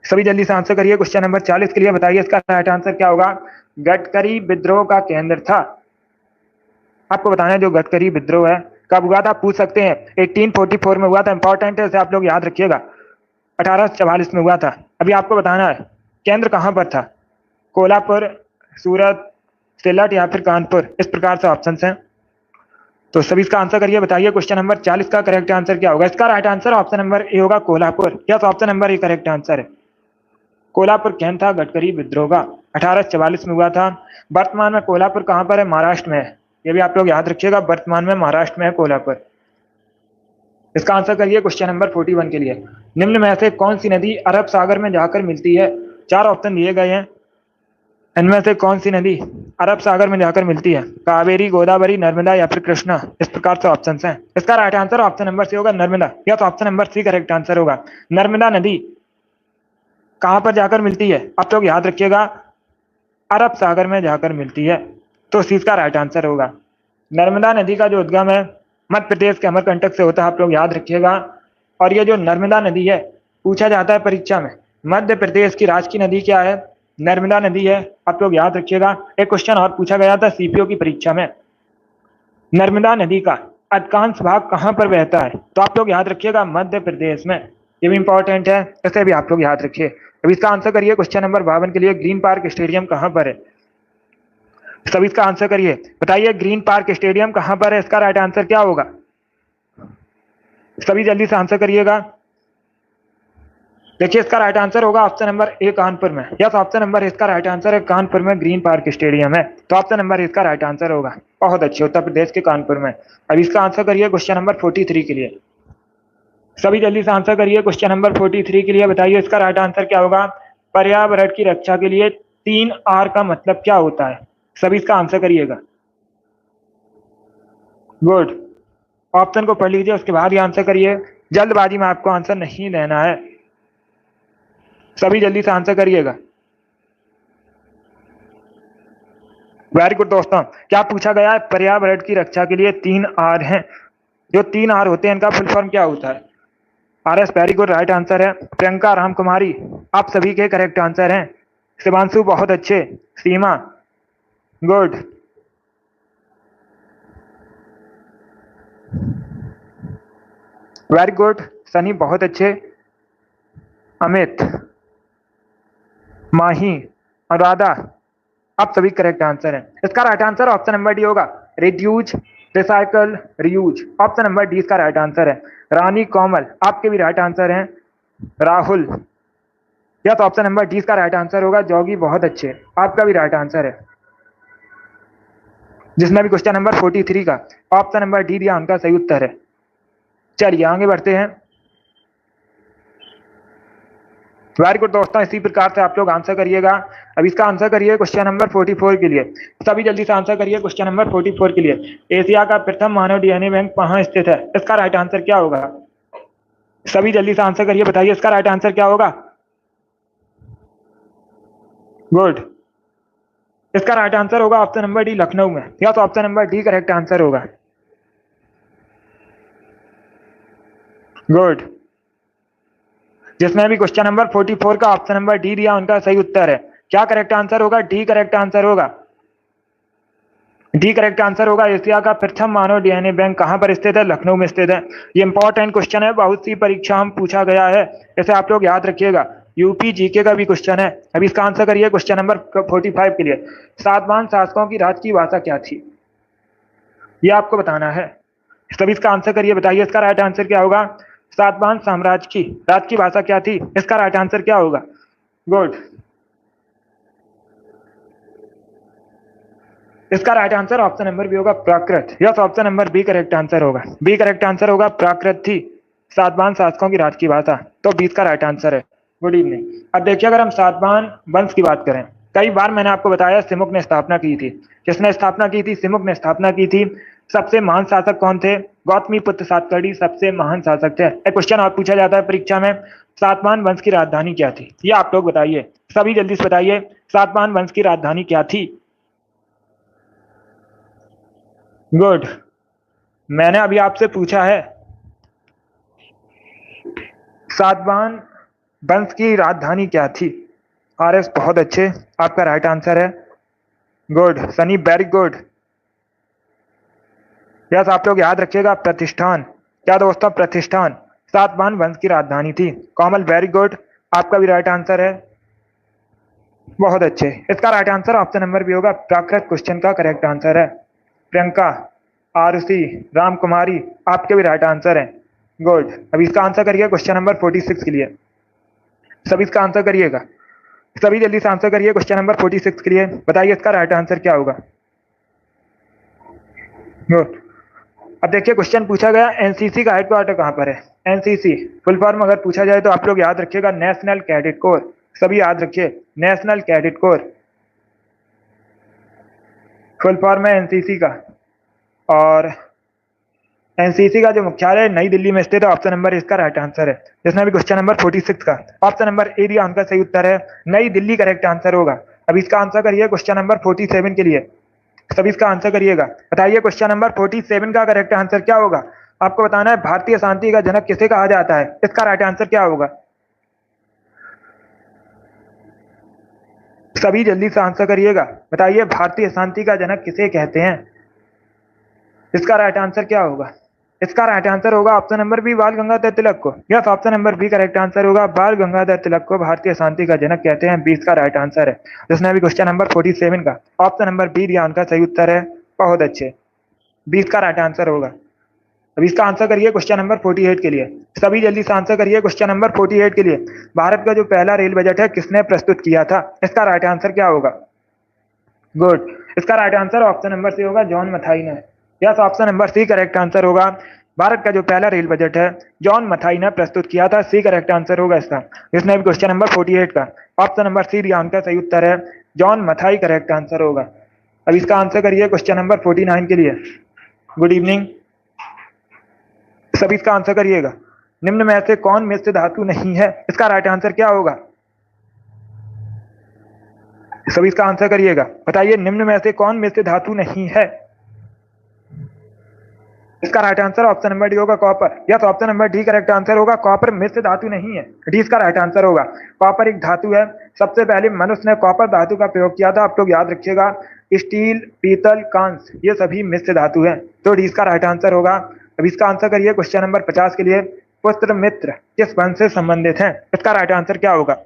सभी जल्दी से आंसर करिए क्वेश्चन नंबर 40 के लिए। बताइए इसका राइट आंसर क्या होगा? गडकरी विद्रोह का केंद्र था। आपको बताना है जो गडकरी विद्रोह है कब हुआ था, पूछ सकते हैं। 1844 में हुआ था। इंपॉर्टेंट है, इसे आप लोग याद रखिएगा। 1844 में हुआ था। अभी आपको बताना है केंद्र कहां पर था। कोल्हापुर, सूरत, सिलट या फिर कानपुर, इस प्रकार से ऑप्शन हैं। तो सभी इसका आंसर करिए। बताइए क्वेश्चन नंबर 40 का करेक्ट आंसर क्या होगा? इसका right answer option number A होगा, Kolhapur. Yes, option number A correct answer है। कोल्हापुर केंद्र था गडकरी विद्रोह का, 1844 में हुआ था। वर्तमान में कोल्हापुर कहां पर है? महाराष्ट्र में है। ये भी आप लोग याद रखिएगा, वर्तमान में महाराष्ट्र में है कोल्हापुर। इसका आंसर करिए क्वेश्चन नंबर 41 के लिए। निम्न में से कौन सी नदी अरब सागर में जाकर मिलती है? चार ऑप्शन दिए गए हैं। इनमें से कौन सी नदी अरब सागर में जाकर मिलती है? कावेरी, गोदावरी, नर्मदा या फिर कृष्णा, इस प्रकार से ऑप्शन हैं। इसका right answer option number C होगा, नर्मदा। या तो option number C correct answer होगा। नर्मदा नदी कहां पर जाकर मिलती है? आप लोग याद रखिएगा, अरब सागर में जाकर मिलती है, तो सी इसका राइट आंसर होगा। नर्मदा नदी का जो उद्गम है मध्य प्रदेश के अमरकंटक से होता है, आप लोग याद रखिएगा। और ये जो नर्मदा नदी है, पूछा जाता है परीक्षा में, मध्य प्रदेश की राजकीय नदी क्या है? नर्मदा नदी है, आप लोग याद रखिएगा। एक क्वेश्चन और पूछा गया था सीपीओ की परीक्षा में, नर्मदा नदी का अधिकांश भाग कहां पर बहता है? तो आप लोग याद रखिएगा, मध्य प्रदेश में। ये भी इंपॉर्टेंट है, इसे भी आप लोग याद रखिए। अब इसका आंसर करिए क्वेश्चन नंबर 52 के लिए। ग्रीन पार्क स्टेडियम कहां पर है? सभी इसका आंसर करिए। बताइए ग्रीन पार्क स्टेडियम कहां पर है? इसका राइट आंसर क्या होगा? सभी जल्दी से आंसर करिएगा। देखिए इसका राइट आंसर होगा ऑप्शन नंबर ए, कानपुर में। यस, ऑप्शन नंबर इसका राइट आंसर है, कानपुर में ग्रीन पार्क स्टेडियम है, तो ऑप्शन नंबर इसका राइट आंसर होगा। बहुत अच्छे, उत्तर प्रदेश के कानपुर में। अब इसका आंसर करिए क्वेश्चन नंबर 43 के लिए। सभी जल्दी से आंसर करिए क्वेश्चन नंबर 43 के लिए। बताइए इसका राइट आंसर क्या होगा? पर्यावरण की रक्षा के लिए 3 R का मतलब क्या होता है? सभी इसका आंसर करिएगा। गुड। ऑप्शन को पढ़ लीजिए, उसके बाद ही आंसर करिए। जल्दबाजी में आपको आंसर नहीं देना है, सभी जल्दी से आंसर करिएगा। वेरी गुड दोस्तों। क्या पूछा गया है? पर्यावरण की रक्षा के लिए 3 R हैं। जो 3 R होते हैं इनका फुल फॉर्म क्या होता है? RS, very good, right answer है। प्रियंका, राम कुमारी, आप सभी के करेक्ट आंसर हैं। शिवांशु, बहुत अच्छे। Seema, good. Very good. Sunny, बहुत अच्छे। अमित, माही, अनुराधा, आप सभी करेक्ट आंसर हैं। इसका right answer option number D होगा, reduce, recycle, reuse. Option number D इसका राइट आंसर है। रानी, कोमल, आपके भी राइट आंसर हैं। राहुल, या तो ऑप्शन नंबर डी इसका राइट आंसर होगा जोगी, बहुत अच्छे, आपका भी राइट आंसर है। जिसमें भी क्वेश्चन नंबर 43 का ऑप्शन नंबर डी दिया उनका सही उत्तर है। चलिए आगे बढ़ते हैं। वेरी गुड दोस्तों, इसी प्रकार से आप लोग आंसर करिएगा। अब इसका आंसर करिए क्वेश्चन नंबर 44 के लिए। सभी जल्दी से आंसर करिए क्वेश्चन नंबर 44 के लिए। एशिया का प्रथम मानव डीएनए बैंक कहाँ स्थित है? इसका राइट आंसर क्या होगा? सभी जल्दी से आंसर करिए, बताइए इसका राइट आंसर क्या होगा। गुड, इसका राइट आंसर होगा ऑप्शन नंबर डी, लखनऊ में। या तो option number D correct answer होगा। गुड, जिसमें भी क्वेश्चन नंबर 44 का ऑप्शन नंबर डी दिया उनका सही उत्तर है। क्या करेक्ट आंसर होगा? डी करेक्ट आंसर होगा। डी करेक्ट आंसर होगा। एशिया का प्रथम मानव डीएनए बैंक कहां पर स्थित है? लखनऊ में स्थित है। ये इंपॉर्टेंट क्वेश्चन है, बहुत सी परीक्षा में पूछा गया है, इसे आप लोग याद रखिएगा। यूपी जीके का भी क्वेश्चन है। अभी इसका आंसर करिए क्वेश्चन नंबर 45 के लिए। सातवाहन शासकों की राज की भाषा क्या थी? ये आपको बताना है। सभी इसका आंसर करिए, बताइए इसका राइट आंसर क्या होगा। सातवाहन साम्राज्य की राज की भाषा क्या थी? इसका राइट आंसर क्या होगा? गुड, इसका right answer option number B होगा, Prakrit. Yes, option number B correct answer होगा। बी करेक्ट आंसर होगा, प्राकृत थी सातवाहन शासकों की राज की भाषा। तो बी का राइट आंसर है। Good evening. अब देखिए, अगर हम सातवाहन वंश की बात करें, कई बार मैंने आपको बताया सिमुक ने स्थापना की थी। किसने स्थापना की थी? सिमुक ने स्थापना की थी। सबसे महान शासक कौन थे? गौतमी पुत्र सातकर्णी सबसे महान शासक थे। एक क्वेश्चन और पूछा जाता है परीक्षा में, सातवाहन वंश की राजधानी क्या थी? ये आप लोग बताइए, सभी जल्दी से बताइए, सातवाहन वंश की राजधानी क्या थी? गुड, मैंने अभी आपसे पूछा है सातवाहन वंश की राजधानी क्या थी। आरएस, बहुत अच्छे, आपका राइट आंसर है। Good Sunny, very good. Yes, आप लोग याद रखिएगा, प्रतिष्ठान। क्या दोस्तों? प्रतिष्ठान सातवाहन वंश की राजधानी थी। कमल, वेरी गुड, आपका भी राइट आंसर है। बहुत अच्छे, इसका राइट आंसर ऑप्शन नंबर भी होगा, प्राकृत क्वेश्चन का करेक्ट आंसर है। प्रियंका, आरुषि, राम कुमारी, आपके भी राइट आंसर है। गुड, अब इसका आंसर करिए क्वेश्चन नंबर 46 के लिए। सभी इसका आंसर करिएगा, सभी जल्दी से आंसर करिए क्वेश्चन नंबर 46 के लिए। बताइए इसका राइट आंसर क्या होगा। गुड, अब देखिए क्वेश्चन पूछा गया एनसीसी का हेडक्वार्टर कहां पर है? एनसीसी फुल फॉर्म अगर पूछा जाए तो आप लोग याद रखिएगा, नेशनल कैडेट कोर। सभी याद रखिए, national cadet corps full form है एनसीसी का। और एनसीसी का जो मुख्यालय नई दिल्ली में स्थित है। ऑप्शन नंबर इसका राइट आंसर है। जिसमें भी क्वेश्चन नंबर 46 का ऑप्शन नंबर ए दिया उनका सही उत्तर है, नई दिल्ली करेक्ट आंसर होगा। अब इसका आंसर करिए क्वेश्चन नंबर 47 के लिए। सभी इसका आंसर करिएगा, बताइए क्वेश्चन नंबर 47 का करेक्ट आंसर क्या होगा। आपको बताना है भारतीय शांति का जनक किसे कहा जाता है। इसका राइट आंसर क्या होगा? सभी जल्दी से आंसर करिएगा, बताइए भारतीय शांति का जनक किसे कहते हैं। इसका राइट आंसर क्या होगा? इसका राइट आंसर होगा option number B, Bal Gangadhar Tilak को। Yes, option number B correct answer होगा, बाल गंगाधर तिलक को भारतीय शांति का जनक कहते हैं। 20 का राइट आंसर है। जिसने भी क्वेश्चन नंबर 47 का ऑप्शन नंबर बी दिया उनका सही उत्तर है। बहुत अच्छे, 20 का राइट आंसर होगा। अब इसका आंसर करिए क्वेश्चन नंबर 48 के लिए। सभी जल्दी से आंसर करिए क्वेश्चन नंबर 48 के लिए। भारत का जो पहला रेल बजट है किसने प्रस्तुत किया था? इसका राइट आंसर क्या होगा? गुड, इसका right answer option number C होगा, जॉन मथाई ने। Yes, option number C correct answer होगा। भारत का जो पहला रेल बजट है जॉन मथाई ने प्रस्तुत किया था। सी करेक्ट आंसर होगा इसका। इसने भी क्वेश्चन नंबर 48 का ऑप्शन नंबर सी दिया उनका सही उत्तर है, जॉन मथाई करेक्ट आंसर होगा। अब इसका आंसर करिए क्वेश्चन नंबर 49 के लिए। गुड इवनिंग, सभी इसका आंसर करिएगा। निम्न में से कौन मिश्र धातु नहीं है? इसका राइट आंसर क्या होगा? सभी इसका आंसर करिएगा, बताइए निम्न में से कौन मिश्र धातु नहीं है। इसका right answer option number D होगा, copper. Yes, option number D correct answer होगा, कॉपर मिश्र धातु नहीं है। डी इसका राइट आंसर होगा। कॉपर एक धातु है, सबसे पहले मनुष्य ने कॉपर धातु का प्रयोग किया था। आप लोग याद रखिएगा, स्टील, पीतल, कांस ये सभी मिश्र धातु है। तो डी इसका राइट आंसर होगा। अब इसका आंसर करिए क्वेश्चन नंबर 50 के लिए। पुत्र मित्र किस वंश से संबंधित है? इसका राइट आंसर क्या होगा?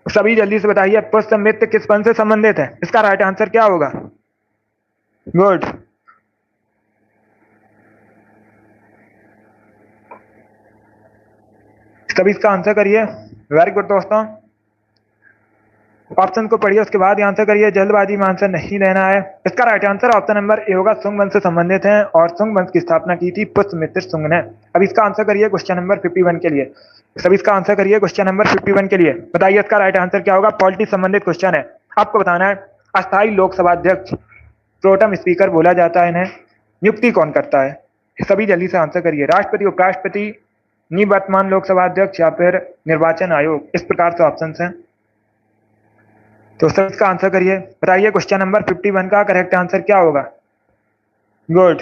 सभी जल्दी से बताइए, पुत्र मित्र किस वंश से संबंधित है? इसका राइट आंसर क्या होगा? गुड, सभी इसका आंसर करिए। वेरी गुड दोस्तों। ऑप्शन को पढ़िए, उसके बाद आंसर करिए। जल्दबाजी में आंसर नहीं देना है। इसका right answer option number A होगा, सुंग वंश से संबंधित है और सुंग वंश की स्थापना की थी पुष्यमित्र सुंग ने। अब इसका आंसर करिए क्वेश्चन नंबर 51 के लिए। सभी इसका आंसर करिए क्वेश्चन नंबर 51 के लिए। बताइए इसका राइट आंसर क्या होगा। पॉलिटिक्स संबंधित क्वेश्चन है, आपको बताना है। अस्थायी लोकसभा अध्यक्ष, प्रोटम स्पीकर बोला जाता है इन्हें, नियुक्ति कौन करता है। सभी जल्दी से आंसर करिए। राष्ट्रपति, उपराष्ट्रपति, निवर्तमान लोकसभा अध्यक्ष या फिर निर्वाचन आयोग। इस प्रकार से ऑप्शन हैं। तो सर इसका आंसर करिए। बताइए क्वेश्चन नंबर 51 का करेक्ट आंसर क्या होगा। गुड।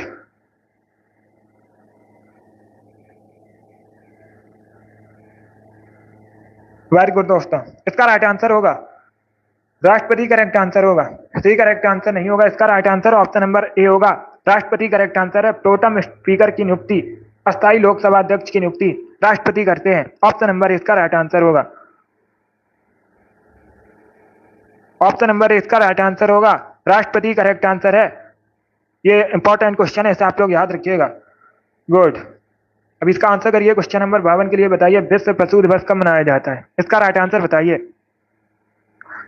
वेरी गुड दोस्तों। इसका राइट आंसर होगा राष्ट्रपति। करेक्ट आंसर होगा। सही करेक्ट आंसर नहीं होगा। इसका right answer option number A होगा, राष्ट्रपति करेक्ट आंसर है। प्रोटम स्पीकर की नियुक्ति, अस्थायी लोकसभा अध्यक्ष की नियुक्ति राष्ट्रपति करते हैं। ऑप्शन नंबर इसका राइट आंसर होगा। ऑप्शन नंबर इसका राइट आंसर होगा, राष्ट्रपति करेक्ट आंसर है। ये इंपॉर्टेंट क्वेश्चन है, इसे आप लोग याद रखिएगा। गुड। अब इसका आंसर करिए क्वेश्चन नंबर 52 के लिए। बताइए विश्व पशु दिवस कब मनाया जाता है। इसका राइट आंसर बताइए।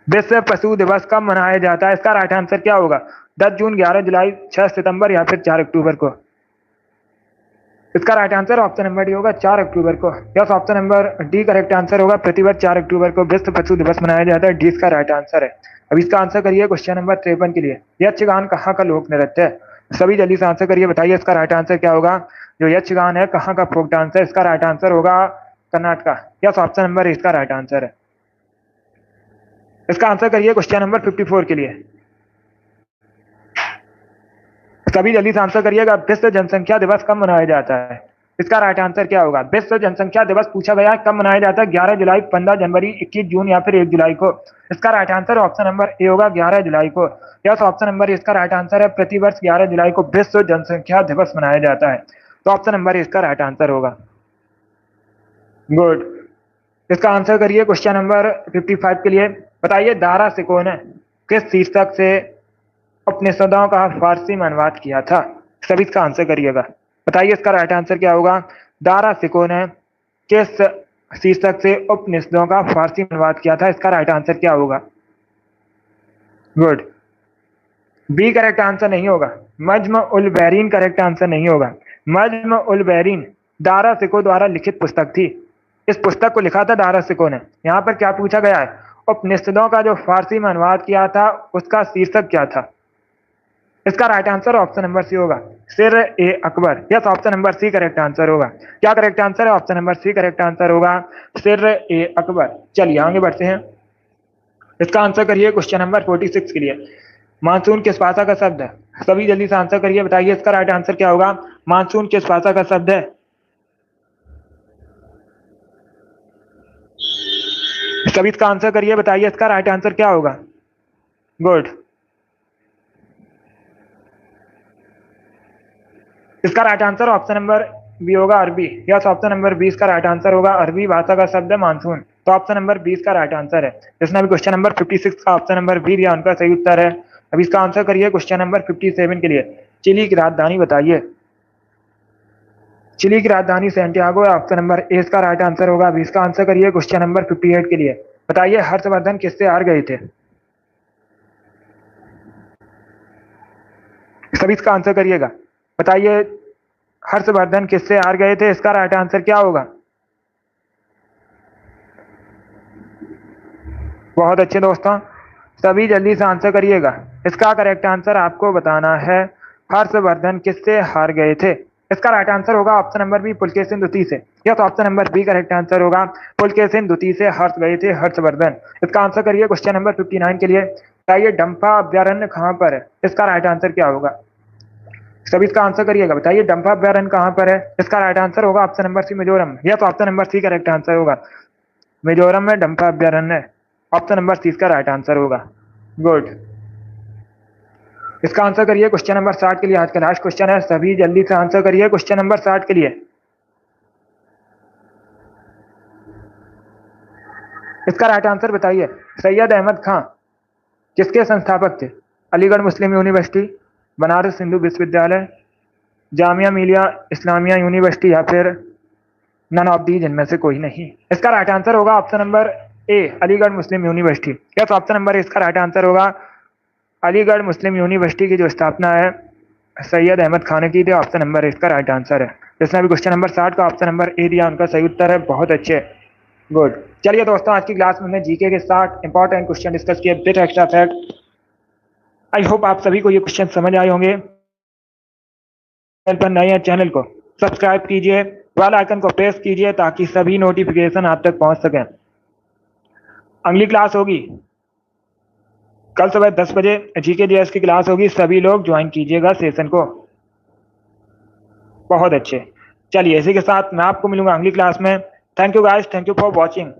विश्व पशु दिवस कब मनाया जाता है। इसका राइट आंसर क्या होगा। 10 जून, 11 जुलाई, 6 सितंबर या फिर 4 अक्टूबर को। इसका right answer option number D होगा, 4 अक्टूबर को। Yes, option number D correct answer होगा। प्रतिवर्ष 4 अक्टूबर को विश्व पशु दिवस मनाया जाता है। डी इसका राइट आंसर है। अब इसका आंसर करिए क्वेश्चन नंबर 53 के लिए। यक्षगान कहाँ का लोक नृत्य है। सभी जल्दी से आंसर करिए। बताइए इसका राइट आंसर क्या होगा। जो यक्षगान है कहाँ का फोक डांस है। इसका राइट आंसर होगा कर्नाटका। यस, ऑप्शन नंबर इसका राइट आंसर है। इसका आंसर करिए क्वेश्चन नंबर 54 के लिए। सभी जल्दी से आंसर करिएगा। विश्व जनसंख्या दिवस कब मनाया जाता है। इसका राइट आंसर क्या होगा। विश्व जनसंख्या दिवस पूछा गया है, कब मनाया जाता है। 11 जुलाई, 15 जनवरी, 21 जून या फिर 1 जुलाई को। इसका right answer option number A होगा, 11 जुलाई को। यस, ऑप्शन नंबर इसका राइट आंसर है। प्रतिवर्ष 11 जुलाई को विश्व जनसंख्या दिवस मनाया जाता है। तो ऑप्शन नंबर इसका राइट आंसर होगा। गुड। इसका आंसर करिए क्वेश्चन नंबर 55 के लिए। बताइए दारा सिकों ने किस शीर्षक से उपनिषदों का फारसी में अनुवाद किया था। सभी इसका आंसर करिएगा। बताइए इसका राइट आंसर क्या होगा। दारा सिकों ने किस शीर्षक से उपनिषदों का फारसी में अनुवाद किया था। इसका राइट आंसर क्या होगा। गुड। बी करेक्ट आंसर नहीं होगा। मज्म उल बैरीन करेक्ट आंसर नहीं होगा। मज्म उल बैरीन दारा सिकों द्वारा लिखित पुस्तक थी। इस पुस्तक को लिखा था दारा सिकों ने। यहाँ पर क्या पूछा गया है, उपनिषदों का जो फारसी में अनुवाद किया था उसका शीर्षक क्या था। इसका right answer option number C होगा, Sirr e Akbar. Yes, option number C correct answer होगा। क्या करेक्ट आंसर है। Option number C correct answer होगा, सिर ए अकबर। चलिए आगे बढ़ते हैं। इसका आंसर करिए क्वेश्चन नंबर 46 के लिए। मानसून किस भाषा का शब्द है। सभी जल्दी से आंसर करिए। बताइए इसका राइट आंसर क्या होगा। मानसून किस भाषा का शब्द है। सभी इसका आंसर करिए। बताइए इसका राइट आंसर क्या होगा। गुड। इसका right answer option number B होगा, अरबी। यस, ऑप्शन नंबर 20 का राइट आंसर होगा। अरबी भाषा का शब्द है मानसून। तो ऑप्शन नंबर 20 का राइट आंसर है। जिसने अभी क्वेश्चन नंबर 56 का ऑप्शन नंबर बी दिया उनका सही उत्तर है। अब इसका आंसर करिए क्वेश्चन नंबर 57 के लिए। चिली की राजधानी बताइए। चिली की राजधानी सैंटियागो है। ऑप्शन नंबर ए इसका राइट आंसर होगा। अभी इसका आंसर करिए क्वेश्चन नंबर 58 के लिए। बताइए हर्षवर्धन किससे हार गए थे। सभी इसका आंसर करिएगा। बताइए हर्षवर्धन किससे हार गए थे। इसका राइट आंसर क्या होगा। बहुत अच्छे दोस्तों, सभी जल्दी से आंसर करिएगा। इसका करेक्ट आंसर आपको बताना है, हर्षवर्धन किससे हार गए थे। इसका राइट आंसर होगा ऑप्शन नंबर बी, पुलकेशिन द्वितीय से। या तो option number B correct answer होगा, पुलकेशिन द्वितीय से हार गए थे हर्षवर्धन। इसका आंसर करिए क्वेश्चन नंबर 59 के लिए। बताइए डंफा अभ्यारण्य कहाँ पर है। इसका राइट आंसर क्या होगा। सभी इसका आंसर करिएगा। बताइए डंफा अभ्यारण्य कहाँ पर है। इसका राइट आंसर होगा ऑप्शन नंबर सी, मिजोरम। या तो option number C correct answer होगा। मिजोरम में डंफा अभ्यारण्य है। ऑप्शन नंबर सी इसका राइट आंसर होगा। गुड। इसका आंसर करिए क्वेश्चन नंबर 60 के लिए। आज का लास्ट क्वेश्चन है, सभी जल्दी से आंसर करिए क्वेश्चन नंबर 60 के लिए। इसका राइट आंसर बताइए। सैयद अहमद खां किसके संस्थापक थे। अलीगढ़ मुस्लिम यूनिवर्सिटी, बनारस हिंदू विश्वविद्यालय, जामिया मिलिया इस्लामिया यूनिवर्सिटी या फिर नन ऑफ दी, जिनमें से कोई नहीं। इसका राइट आंसर होगा option number A, Aligarh Muslim university. Yes, option number A इसका राइट आंसर होगा। अलीगढ़ मुस्लिम यूनिवर्सिटी की जो स्थापना है सैयद अहमद खान ने की थी। ऑप्शन नंबर ए इसका राइट आंसर है। जिसने अभी क्वेश्चन नंबर 60 का ऑप्शन नंबर ए दिया, उनका सही उत्तर है। बहुत अच्छे, गुड। चलिए दोस्तों, आज की क्लास में हमने जीके के 60 इंपॉर्टेंट क्वेश्चन डिस्कस किए, bit extra fact. I hope आप सभी को ये क्वेश्चन समझ आए होंगे। चैनल पर नए हैं, चैनल को सब्सक्राइब कीजिए, बेल आइकन को प्रेस कीजिए ताकि सभी नोटिफिकेशन आप तक पहुंच सकें। अगली क्लास होगी कल सुबह 10 बजे, जीके जीएस की क्लास होगी। सभी लोग ज्वाइन कीजिएगा सेशन को। बहुत अच्छे। चलिए, इसी के साथ मैं आपको मिलूंगा अगली क्लास में। Thank you guys, thank you for watching.